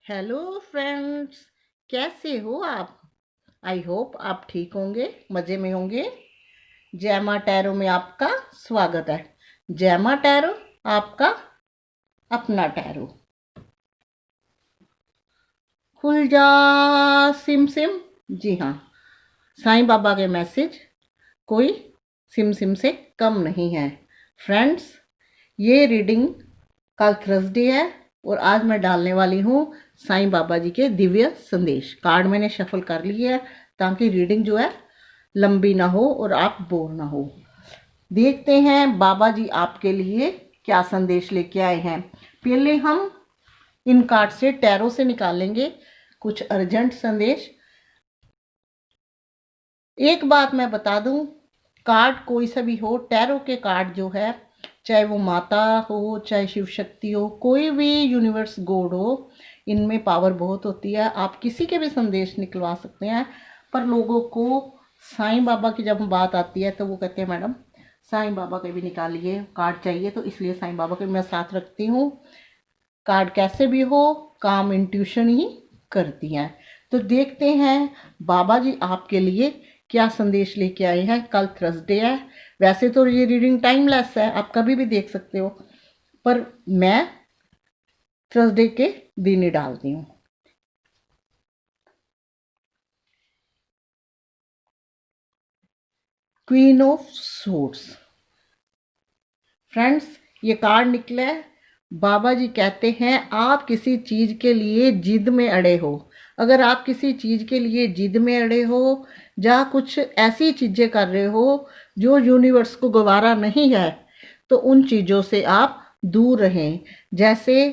Hello friends, कैसे हो आप? आई होप आप ठीक होंगे, मज़े में होंगे। जैमा टैरो में आपका स्वागत है। जैमा टैरो, आपका अपना टैरो। खुल जा सिम सिम। जी हाँ, साईं बाबा के मैसेज कोई सिम सिम से कम नहीं है। फ्रेंड्स, ये रीडिंग कल थर्सडे है और आज मैं डालने वाली हूँ साईं बाबा जी के दिव्य संदेश। कार्ड मैंने शफल कर लिए है ताकि रीडिंग जो है लंबी ना हो और आप बोर ना हो। देखते हैं बाबा जी आपके लिए क्या संदेश लेके आए हैं। पहले हम इन कार्ड से टैरो से निकालेंगे कुछ अर्जेंट संदेश। एक बात मैं बता दूं, कार्ड कोई सा भी हो, टैरो के कार्ड जो है, चाहे वो माता हो चाहे शिव शक्ति हो, कोई भी यूनिवर्स गॉड हो, इनमें पावर बहुत होती है। आप किसी के भी संदेश निकलवा सकते हैं, पर लोगों को साईं बाबा की जब बात आती है तो वो कहते हैं मैडम साईं बाबा के भी निकालिए कार्ड चाहिए, तो इसलिए साईं बाबा के मैं साथ रखती हूँ। कार्ड कैसे भी हो, काम इंट्यूशन ही करती हैं। तो देखते हैं बाबा जी आपके लिए क्या संदेश लेके आए हैं। कल थर्सडे है, वैसे तो ये रीडिंग टाइमलेस है, आप कभी भी देख सकते हो, पर मैं थर्सडे के दिन ही डालती हूँ। Queen of suits. फ्रेंड्स, ये कार्ड निकला है। बाबा जी कहते हैं आप किसी चीज़ के लिए जिद में अड़े हो। अगर आप किसी चीज़ के लिए जिद में अड़े हो या कुछ ऐसी चीज़ें कर रहे हो जो यूनिवर्स को गवारा नहीं है, तो उन चीज़ों से आप दूर रहें। जैसे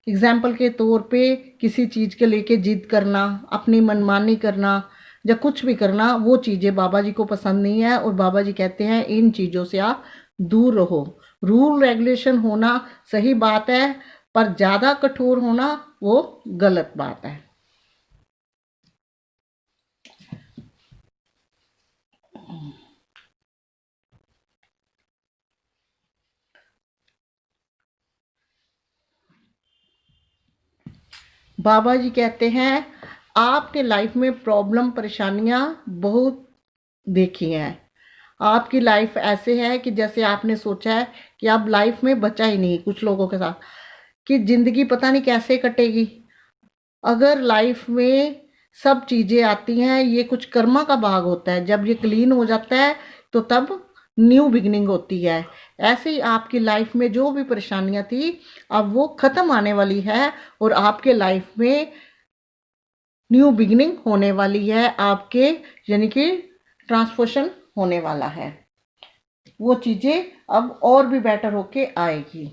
एग्जाम्पल के तौर पे किसी चीज़ के लेके जिद करना, अपनी मनमानी करना या कुछ भी करना, वो चीज़ें बाबा जी को पसंद नहीं है और बाबा जी कहते हैं इन चीज़ों से आप दूर रहो। रूल रेगुलेशन होना सही बात है, पर ज़्यादा कठोर होना वो गलत बात है। बाबा जी कहते हैं आपके लाइफ में प्रॉब्लम परेशानियां बहुत देखी हैं। आपकी लाइफ ऐसे है कि जैसे आपने सोचा है कि अब लाइफ में बचा ही नहीं, कुछ लोगों के साथ कि ज़िंदगी पता नहीं कैसे कटेगी। अगर लाइफ में सब चीज़ें आती हैं, ये कुछ कर्मा का भाग होता है, जब ये क्लीन हो जाता है तो तब न्यू बिगनिंग होती है। ऐसे ही आपकी लाइफ में जो भी परेशानियां थी, अब वो ख़त्म आने वाली है और आपके लाइफ में न्यू बिगनिंग होने वाली है। आपके यानी कि ट्रांसफॉर्मेशन होने वाला है। वो चीज़ें अब और भी बेटर होके आएगी।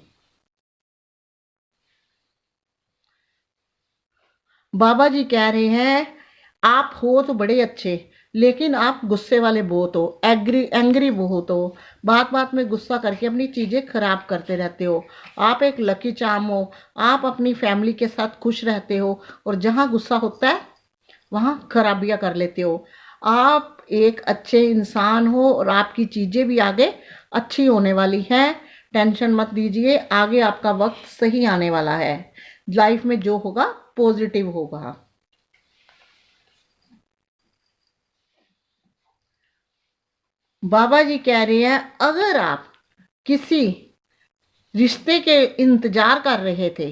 बाबा जी कह रहे हैं आप हो तो बड़े अच्छे, लेकिन आप गुस्से वाले बहुत हो, एंग्री बहुत हो, बात बात में गुस्सा करके अपनी चीज़ें खराब करते रहते हो। आप एक लकी चार्म हो, आप अपनी फैमिली के साथ खुश रहते हो और जहाँ गुस्सा होता है वहाँ खराबियाँ कर लेते हो। आप एक अच्छे इंसान हो और आपकी चीज़ें भी आगे अच्छी होने वाली हैं। टेंशन मत दीजिए, आगे आपका वक्त सही आने वाला है। लाइफ में जो होगा पॉजिटिव होगा। बाबा जी कह रहे हैं अगर आप किसी रिश्ते के इंतजार कर रहे थे,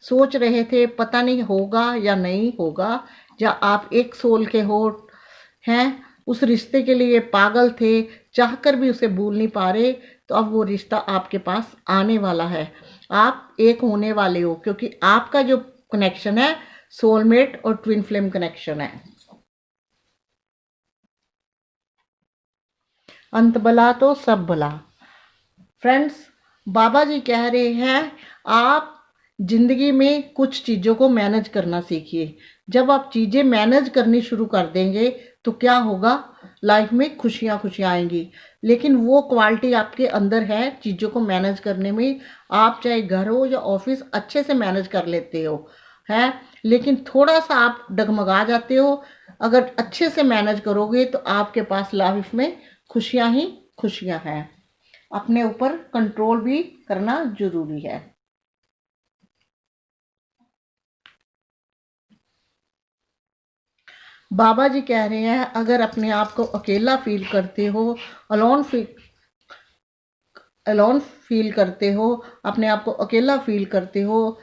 सोच रहे थे पता नहीं होगा या नहीं होगा, या आप एक सोल के हो हैं, उस रिश्ते के लिए पागल थे, चाहकर भी उसे भूल नहीं पा रहे, तो अब वो रिश्ता आपके पास आने वाला है। आप एक होने वाले हो, क्योंकि आपका जो कनेक्शन है सोलमेट और ट्विन फ्लेम कनेक्शन है। अंत भला तो सब भला। फ्रेंड्स, बाबा जी कह रहे हैं आप जिंदगी में कुछ चीज़ों को मैनेज करना सीखिए। जब आप चीज़ें मैनेज करनी शुरू कर देंगे तो क्या होगा, लाइफ में खुशियाँ खुशियाँ आएंगी। लेकिन वो क्वालिटी आपके अंदर है चीज़ों को मैनेज करने में। आप चाहे घर हो या ऑफिस अच्छे से मैनेज कर लेते हो है, लेकिन थोड़ा सा आप डगमगा जाते हो। अगर अच्छे से मैनेज करोगे तो आपके पास लाइफ में खुशियाँ ही खुशियाँ हैं। अपने ऊपर कंट्रोल भी करना जरूरी है। बाबा जी कह रहे हैं अगर अपने आप को अकेला फील करते हो, अलोन फील करते हो, अपने आप को अकेला फील करते हो,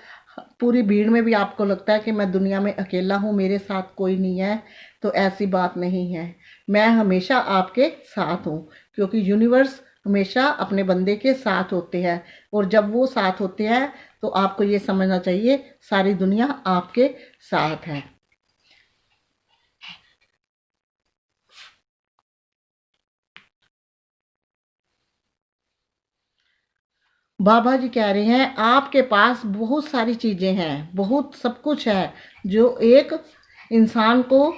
पूरी भीड़ में भी आपको लगता है कि मैं दुनिया में अकेला हूँ, मेरे साथ कोई नहीं है, तो ऐसी बात नहीं है। मैं हमेशा आपके साथ हूँ, क्योंकि यूनिवर्स हमेशा अपने बंदे के साथ होते हैं, और जब वो साथ होते हैं तो आपको ये समझना चाहिए सारी दुनिया आपके साथ है। बाबा जी कह रहे हैं आपके पास बहुत सारी चीज़ें हैं, बहुत सब कुछ है जो एक इंसान को,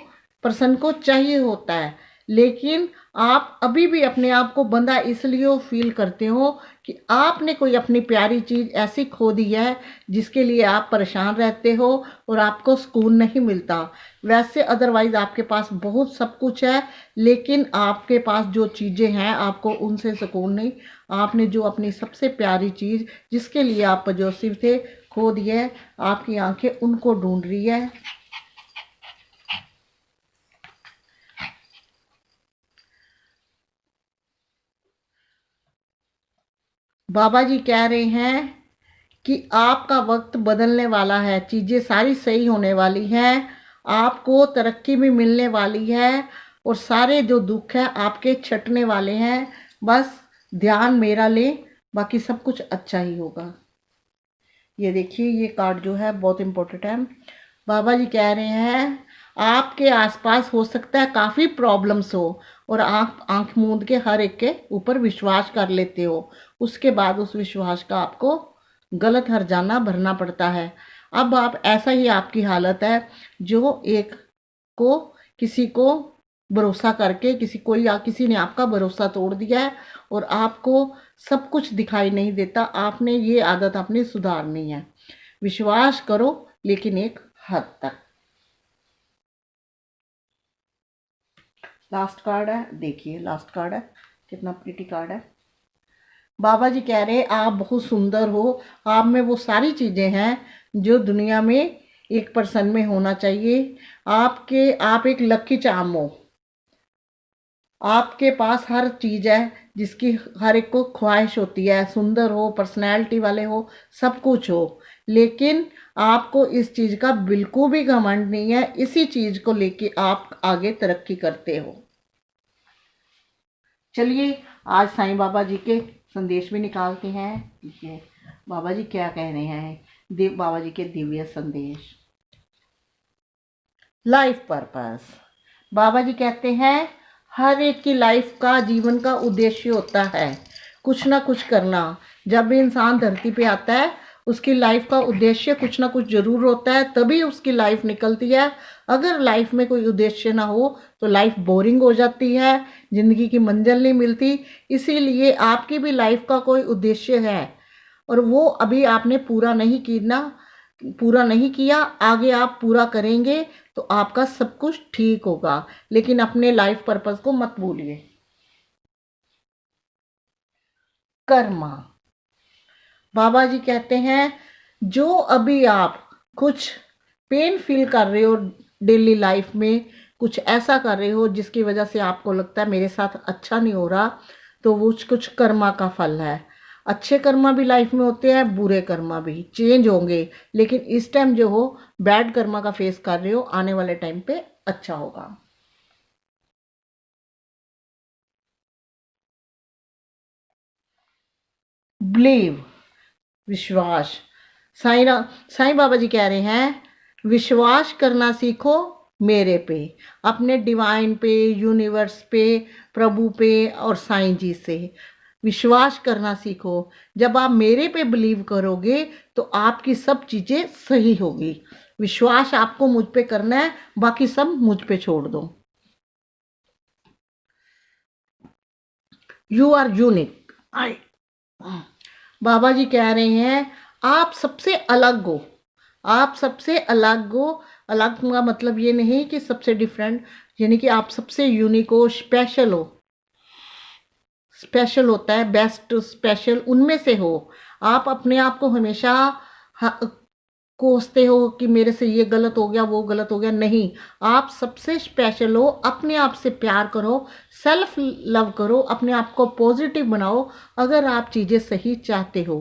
पर्सन को चाहिए होता है, लेकिन आप अभी भी अपने आप को बंधा इसलिए फील करते हो कि आपने कोई अपनी प्यारी चीज़ ऐसी खो दी है जिसके लिए आप परेशान रहते हो और आपको सुकून नहीं मिलता। वैसे अदरवाइज़ आपके पास बहुत सब कुछ है, लेकिन आपके पास जो चीज़ें हैं आपको उनसे सुकून नहीं। आपने जो अपनी सबसे प्यारी चीज़ जिसके लिए आप पजेसिव थे खो दिया है, आपकी आंखें उनको ढूंढ रही है। बाबा जी कह रहे हैं कि आपका वक्त बदलने वाला है, चीज़ें सारी सही होने वाली हैं, आपको तरक्की भी मिलने वाली है, और सारे जो दुख है आपके छटने वाले हैं। बस ध्यान मेरा लें, बाकी सब कुछ अच्छा ही होगा। ये देखिए ये कार्ड जो है बहुत इम्पोर्टेंट है। बाबा जी कह रहे हैं आपके आसपास हो सकता है काफ़ी प्रॉब्लम्स हो, और आप आंख मूंद के हर एक के ऊपर विश्वास कर लेते हो, उसके बाद उस विश्वास का आपको गलत हर्जाना भरना पड़ता है। अब आप ऐसा ही आपकी हालत है जो एक को किसी को भरोसा करके किसी ने आपका भरोसा तोड़ दिया है, और आपको सब कुछ दिखाई नहीं देता। आपने ये आदत अपनी सुधारनी है। विश्वास करो, लेकिन एक हद तक। लास्ट कार्ड है, देखिए लास्ट कार्ड है, कितना प्रीटी कार्ड है। बाबा जी कह रहे हैं आप बहुत सुंदर हो, आप में वो सारी चीज़ें हैं जो दुनिया में एक पर्सन में होना चाहिए। आप एक लकी चार्म हो, आपके पास हर चीज़ है जिसकी हर एक को ख्वाहिश होती है, सुंदर हो, पर्सनैलिटी वाले हो, सब कुछ हो, लेकिन आपको इस चीज़ का बिल्कुल भी घमंड नहीं है। इसी चीज़ को लेके आप आगे तरक्की करते हो। चलिए आज साईं बाबा जी के संदेश भी निकालते हैं। देखिए बाबा जी क्या कह रहे हैं, बाबा जी के दिव्य संदेश। Life purpose. बाबा जी कहते हैं हर एक की लाइफ का, जीवन का उद्देश्य होता है कुछ ना कुछ करना। जब भी इंसान धरती पे आता है उसकी लाइफ का उद्देश्य कुछ ना कुछ जरूर होता है, तभी उसकी लाइफ निकलती है। अगर लाइफ में कोई उद्देश्य ना हो तो लाइफ बोरिंग हो जाती है, ज़िंदगी की मंजिल नहीं मिलती। इसीलिए आपकी भी लाइफ का कोई उद्देश्य है, और वो अभी आपने पूरा नहीं किया, आगे आप पूरा करेंगे तो आपका सब कुछ ठीक होगा। लेकिन अपने लाइफ पर्पस को मत भूलिए। कर्मा। बाबा जी कहते हैं जो अभी आप कुछ पेन फील कर रहे हो डेली लाइफ में, कुछ ऐसा कर रहे हो जिसकी वजह से आपको लगता है मेरे साथ अच्छा नहीं हो रहा, तो वो कुछ कर्मा का फल है। अच्छे कर्मा भी लाइफ में होते हैं, बुरे कर्मा भी चेंज होंगे, लेकिन इस टाइम जो हो बैड कर्मा का फेस कर रहे हो, आने वाले टाइम पे अच्छा होगा। बिलीव, विश्वास। साईं बाबा जी कह रहे हैं विश्वास करना सीखो मेरे पे, अपने डिवाइन पे, यूनिवर्स पे, प्रभु पे और साईं जी से विश्वास करना सीखो। जब आप मेरे पे बिलीव करोगे तो आपकी सब चीज़ें सही होगी। विश्वास आपको मुझ पे करना है, बाकी सब मुझ पे छोड़ दो। You are unique. Baba ji कह रहे हैं आप सबसे अलग हो, आप सबसे अलग हो। अलग का मतलब ये नहीं कि सबसे डिफरेंट, यानी कि आप सबसे यूनिक हो, स्पेशल हो। स्पेशल होता है बेस्ट, स्पेशल उनमें से हो। आप अपने आप को हमेशा कोसते हो कि मेरे से ये गलत हो गया, वो गलत हो गया। नहीं, आप सबसे स्पेशल हो। अपने आप से प्यार करो, सेल्फ लव करो, अपने आप को पॉजिटिव बनाओ अगर आप चीज़ें सही चाहते हो।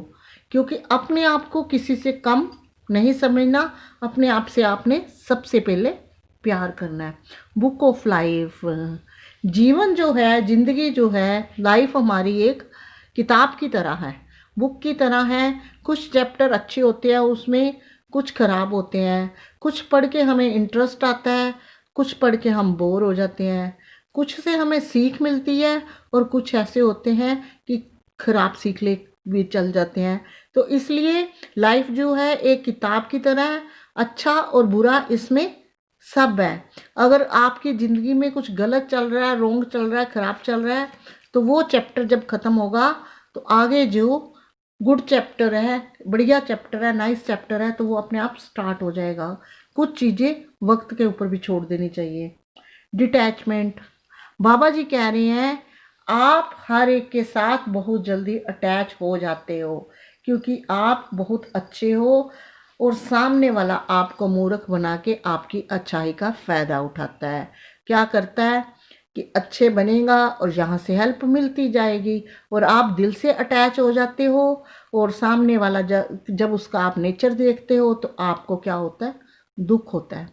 क्योंकि अपने आप को किसी से कम नहीं समझना, अपने आप से आपने सबसे पहले प्यार करना है। बुक ऑफ लाइफ, जीवन जो है, जिंदगी जो है, लाइफ हमारी एक किताब की तरह है, बुक की तरह है। कुछ चैप्टर अच्छे होते हैं उसमें, कुछ खराब होते हैं। कुछ पढ़ के हमें इंटरेस्ट आता है, कुछ पढ़ के हम बोर हो जाते हैं। कुछ से हमें सीख मिलती है और कुछ ऐसे होते हैं कि खराब सीख ले भी चल जाते हैं। तो इसलिए लाइफ जो है एक किताब की तरह है, अच्छा और बुरा इसमें सब है। अगर आपकी ज़िंदगी में कुछ गलत चल रहा है, रोंग चल रहा है, खराब चल रहा है, तो वो चैप्टर जब ख़त्म होगा तो आगे जो गुड चैप्टर है, बढ़िया चैप्टर है, नाइस चैप्टर है, तो वो अपने आप स्टार्ट हो जाएगा। कुछ चीज़ें वक्त के ऊपर भी छोड़ देनी चाहिए। डिटैचमेंट, बाबा जी कह रहे हैं आप हर एक के साथ बहुत जल्दी अटैच हो जाते हो क्योंकि आप बहुत अच्छे हो और सामने वाला आपको मूर्ख बना के आपकी अच्छाई का फ़ायदा उठाता है। क्या करता है कि अच्छे बनेगा और यहाँ से हेल्प मिलती जाएगी और आप दिल से अटैच हो जाते हो। और सामने वाला जब उसका आप नेचर देखते हो तो आपको क्या होता है, दुख होता है।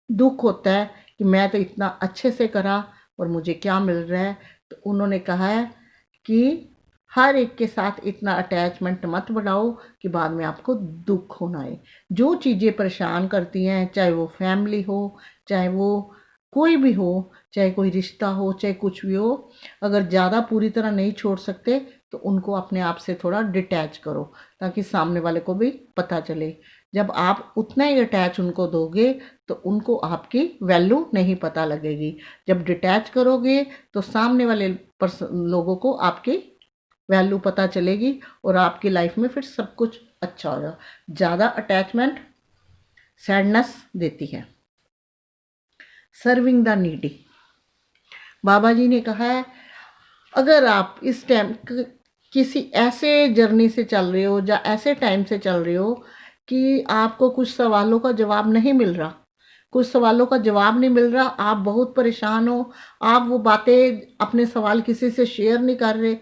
दुख होता है कि मैं तो इतना अच्छे से करा और मुझे क्या मिल रहा है। तो उन्होंने कहा है कि हर एक के साथ इतना अटैचमेंट मत बढ़ाओ कि बाद में आपको दुख होना है। जो चीज़ें परेशान करती हैं, चाहे वो फैमिली हो, चाहे वो कोई भी हो, चाहे कोई रिश्ता हो, चाहे कुछ भी हो, अगर ज़्यादा पूरी तरह नहीं छोड़ सकते तो उनको अपने आप से थोड़ा डिटैच करो ताकि सामने वाले को भी पता चले। जब आप उतना ही अटैच उनको दोगे तो उनको आपकी वैल्यू नहीं पता लगेगी। जब डिटैच करोगे तो सामने वाले लोगों को आपकी वैल्यू पता चलेगी और आपकी लाइफ में फिर सब कुछ अच्छा होगा। ज़्यादा अटैचमेंट सैडनेस देती है। सर्विंग द नीडी, बाबा जी ने कहा है अगर आप इस टाइम किसी ऐसे जर्नी से चल रहे हो या ऐसे टाइम से चल रहे हो कि आपको कुछ सवालों का जवाब नहीं मिल रहा, कुछ सवालों का जवाब नहीं मिल रहा, आप बहुत परेशान हो, आप वो बातें अपने सवाल किसी से शेयर नहीं कर रहे,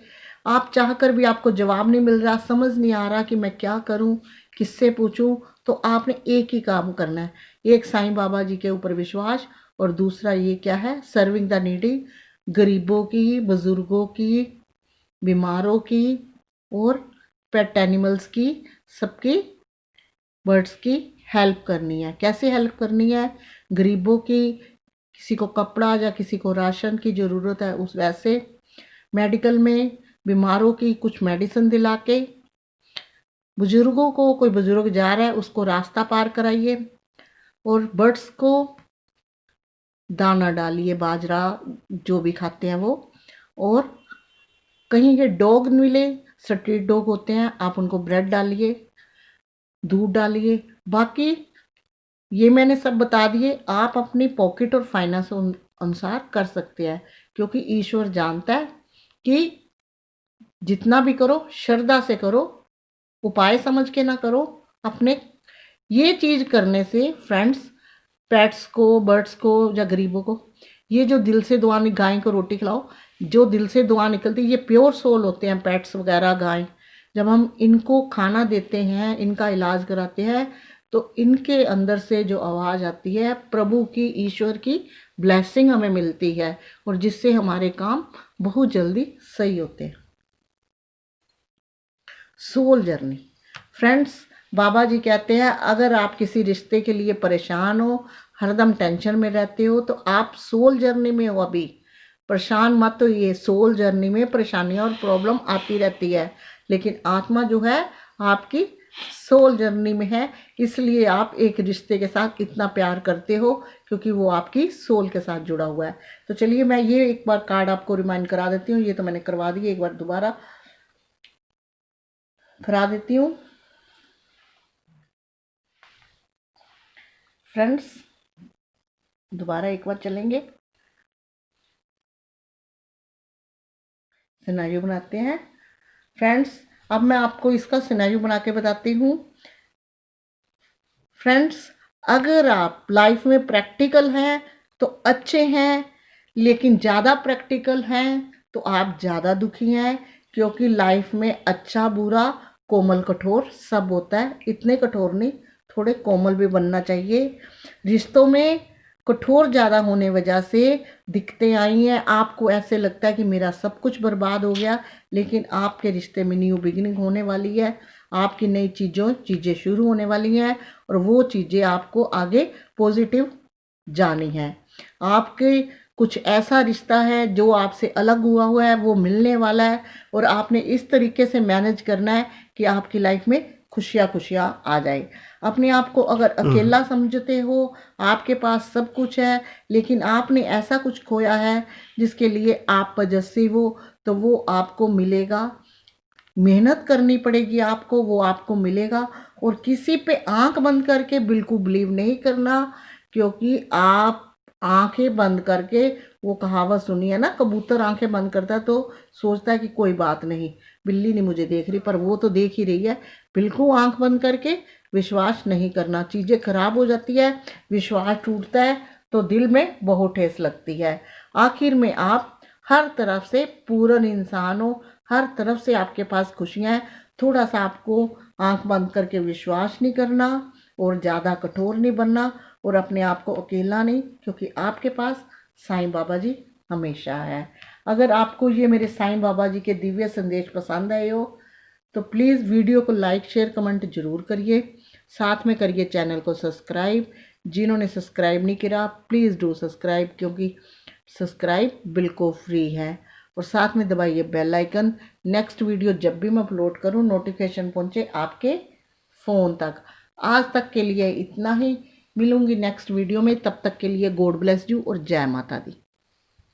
आप चाह कर भी आपको जवाब नहीं मिल रहा, समझ नहीं आ रहा कि मैं क्या करूं, किससे पूछूं, तो आपने एक ही काम करना है। एक साईं बाबा जी के ऊपर विश्वास और दूसरा ये क्या है, सर्विंग द नीडी, गरीबों की, बुजुर्गों की, बीमारों की और पेट एनिमल्स की, सबकी, बर्ड्स की हेल्प करनी है। कैसे हेल्प करनी है, गरीबों की, किसी को कपड़ा या किसी को राशन की ज़रूरत है उस वैसे, मेडिकल में बीमारों की कुछ मेडिसिन दिला के, बुजुर्गों को कोई बुजुर्ग जा रहा है उसको रास्ता पार कराइए और बर्ड्स को दाना डालिए, बाजरा जो भी खाते हैं वो। और कहीं ये डॉग मिले, स्ट्रीट डॉग होते हैं, आप उनको ब्रेड डालिए, दूध डालिए। बाकी ये मैंने सब बता दिए, आप अपनी पॉकेट और फाइनेंस अनुसार कर सकते हैं क्योंकि ईश्वर जानता है कि जितना भी करो श्रद्धा से करो, उपाय समझ के ना करो। अपने ये चीज़ करने से फ्रेंड्स, पेट्स को, बर्ड्स को या गरीबों को, ये जो दिल से दुआ, गाय को रोटी खिलाओ, जो दिल से दुआ निकलती है, ये प्योर सोल होते हैं पेट्स वगैरह, गाय। जब हम इनको खाना देते हैं, इनका इलाज कराते हैं, तो इनके अंदर से जो आवाज़ आती है प्रभु की, ईश्वर की ब्लेसिंग हमें मिलती है और जिससे हमारे काम बहुत जल्दी सही होते हैं। सोल जर्नी, फ्रेंड्स, बाबा जी कहते हैं अगर आप किसी रिश्ते के लिए परेशान हो, हरदम टेंशन में रहते हो, तो आप सोल जर्नी में हो। अभी परेशान मत हो, ये सोल जर्नी में परेशानियां और प्रॉब्लम आती रहती है, लेकिन आत्मा जो है आपकी सोल जर्नी में है। इसलिए आप एक रिश्ते के साथ इतना प्यार करते हो क्योंकि वो आपकी सोल के साथ जुड़ा हुआ है। तो चलिए मैं ये एक बार कार्ड आपको रिमाइंड करा देती हूँ, ये तो मैंने करवा दिए, एक बार दोबारा करा देती हूँ। फ्रेंड्स, दोबारा एक बार चलेंगे, सिनेरियो बनाते हैं। फ्रेंड्स, अब मैं आपको इसका सिनेरियो बना के बताती हूँ। फ्रेंड्स, अगर आप लाइफ में प्रैक्टिकल हैं तो अच्छे हैं, लेकिन ज़्यादा प्रैक्टिकल हैं तो आप ज़्यादा दुखी हैं, क्योंकि लाइफ में अच्छा बुरा कोमल कठोर सब होता है। इतने कठोर नहीं, थोड़े कोमल भी बनना चाहिए। रिश्तों में कठोर ज़्यादा होने वजह से दिक्कतें आई हैं। आपको ऐसे लगता है कि मेरा सब कुछ बर्बाद हो गया, लेकिन आपके रिश्ते में न्यू बिगिनिंग होने वाली है। आपकी नई चीज़ें शुरू होने वाली हैं और वो चीज़ें आपको आगे पॉजिटिव जानी है। आपके कुछ ऐसा रिश्ता है जो आपसे अलग हुआ है, वो मिलने वाला है और आपने इस तरीके से मैनेज करना है कि आपकी लाइफ में खुशियाँ आ जाए। अपने आप को अगर अकेला समझते हो, आपके पास सब कुछ है, लेकिन आपने ऐसा कुछ खोया है जिसके लिए आप पजेसिव हो, तो वो आपको मिलेगा। मेहनत करनी पड़ेगी आपको, वो आपको मिलेगा। और किसी पे आंख बंद करके बिल्कुल बिलीव नहीं करना, क्योंकि आप आंखें बंद करके, वो कहावत सुनी है ना, कबूतर आंखें बंद करता है तो सोचता है कि कोई बात नहीं, बिल्ली नहीं मुझे देख रही, पर वो तो देख ही रही है। बिल्कुल आंख बंद करके विश्वास नहीं करना, चीज़ें खराब हो जाती है, विश्वास टूटता है तो दिल में बहुत ठेस लगती है। आखिर में आप हर तरफ से पूर्ण इंसान हो, हर तरफ से आपके पास खुशियाँ हैं। थोड़ा सा आपको आंख बंद करके विश्वास नहीं करना और ज़्यादा कठोर नहीं बनना और अपने आप को अकेला नहीं, क्योंकि आपके पास साईं बाबा जी हमेशा है। अगर आपको ये मेरे साईं बाबा जी के दिव्य संदेश पसंद आए हो तो प्लीज़ वीडियो को लाइक शेयर कमेंट ज़रूर करिए। साथ में करिए चैनल को सब्सक्राइब। जिन्होंने सब्सक्राइब नहीं किया प्लीज़ डू सब्सक्राइब, क्योंकि सब्सक्राइब बिल्कुल फ्री है। और साथ में दबाइए बेल आइकन, नेक्स्ट वीडियो जब भी मैं अपलोड करूं नोटिफिकेशन पहुंचे आपके फ़ोन तक। आज तक के लिए इतना ही, मिलूंगी नेक्स्ट वीडियो में, तब तक के लिए गॉड ब्लेस यू और जय माता दी।